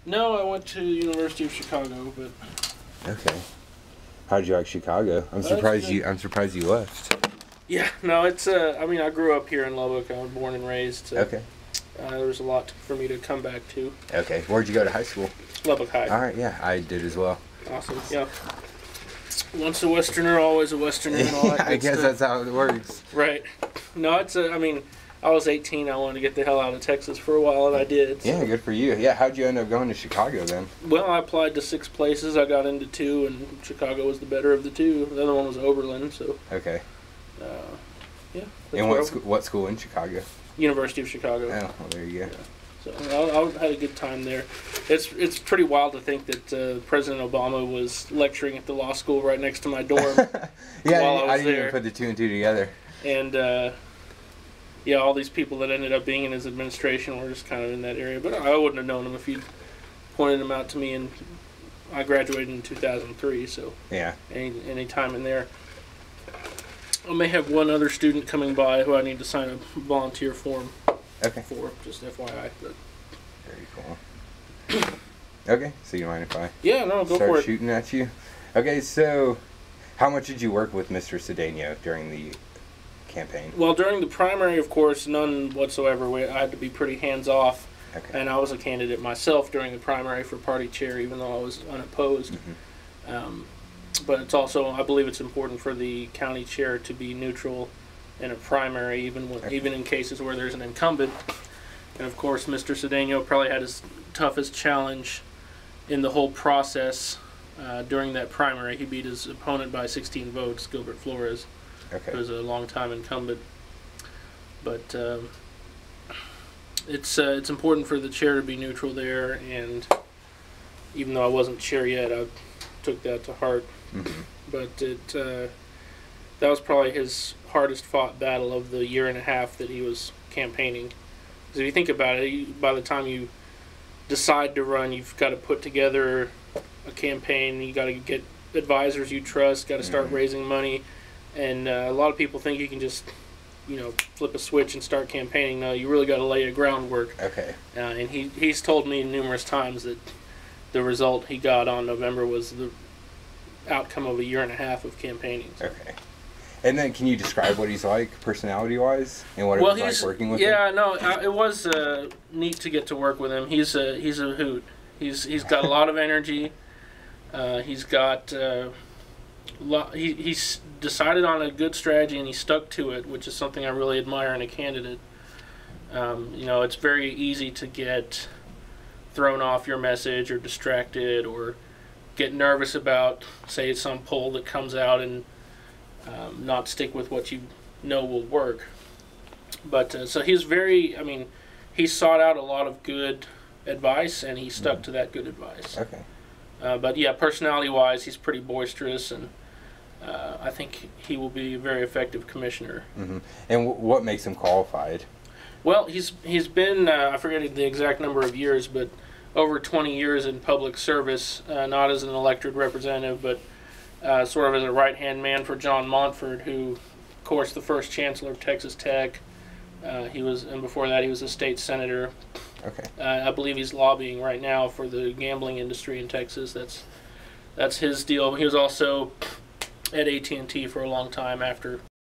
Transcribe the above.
No, I went to the University of Chicago, but Okay. How did you like Chicago? I'm surprised you. I'm surprised you left. yeah, no, it's. I mean, I grew up here in Lubbock. I was born and raised. So, Okay. there was a lot for me to come back to. Okay. Where'd you go to high school? Lubbock High. All right. Yeah, I did as well. Awesome. Yeah. Once a Westerner, always a Westerner, and all that. I guess stuff. that's how it works. Right. No, it's. I mean, I was 18. I wanted to get the hell out of Texas for a while, and I did. So. Yeah, good for you. Yeah, how'd you end up going to Chicago then? Well, I applied to 6 places. I got into 2, and Chicago was the better of the 2. The other one was Oberlin, so. Okay. Yeah. And what school in Chicago? University of Chicago. Oh, well, there you go. Yeah. So I had a good time there. It's pretty wild to think that President Obama was lecturing at the law school right next to my dorm. Yeah, while I didn't even put the 2 and 2 together. And yeah, all these people that ended up being in his administration were just kind of in that area. But I wouldn't have known them if you'd pointed them out to me. And I graduated in 2003, so yeah, any time in there. I may have one other student coming by who I need to sign a volunteer form for, just FYI. But. Very cool. Okay, so you mind if I yeah, no, go start for it. shooting at you? Okay, so how much did you work with Mr. Cedeno during the campaign? Well, during the primary, of course, none whatsoever. I had to be pretty hands-off, and I was a candidate myself during the primary for party chair, even though I was unopposed. Mm-hmm. But it's also, I believe it's important for the county chair to be neutral in a primary, even in cases where there's an incumbent. And of course, Mr. Cedeno probably had his toughest challenge in the whole process during that primary. He beat his opponent by 16 votes, Gilbert Flores, who was a long-time incumbent. But it's important for the chair to be neutral there, and even though I wasn't chair yet, I took that to heart. Mm-hmm. But that was probably his hardest fought battle of the year and a half that he was campaigning. Because if you think about it, by the time you decide to run, you've got to put together a campaign. You got to get advisors you trust. Got to start raising money, and a lot of people think you can just, flip a switch and start campaigning. No, you really got to lay a groundwork. Okay. And he's told me numerous times that the result he got on November was the outcome of a year and a half of campaigning. So. Okay. And then, can you describe what he's like, personality-wise, and what it was like working with him? Yeah, no, it was neat to get to work with him. He's a hoot. He's got a lot of energy. He's got he's decided on a good strategy and he stuck to it, which is something I really admire in a candidate. It's very easy to get thrown off your message or distracted or get nervous about, say, some poll that comes out and not stick with what you know will work. But so he's he sought out a lot of good advice and he stuck to that good advice. Okay. But yeah, personality-wise, he's pretty boisterous, and I think he will be a very effective commissioner. Mm-hmm. And what makes him qualified? Well, he's been I forget the exact number of years, but over 20 years in public service, not as an elected representative, but sort of as a right-hand man for John Montford, who, of course, the first chancellor of Texas Tech. And before that, he was a state senator. Okay. I believe he's lobbying right now for the gambling industry in Texas. That's his deal. He was also at AT&T for a long time after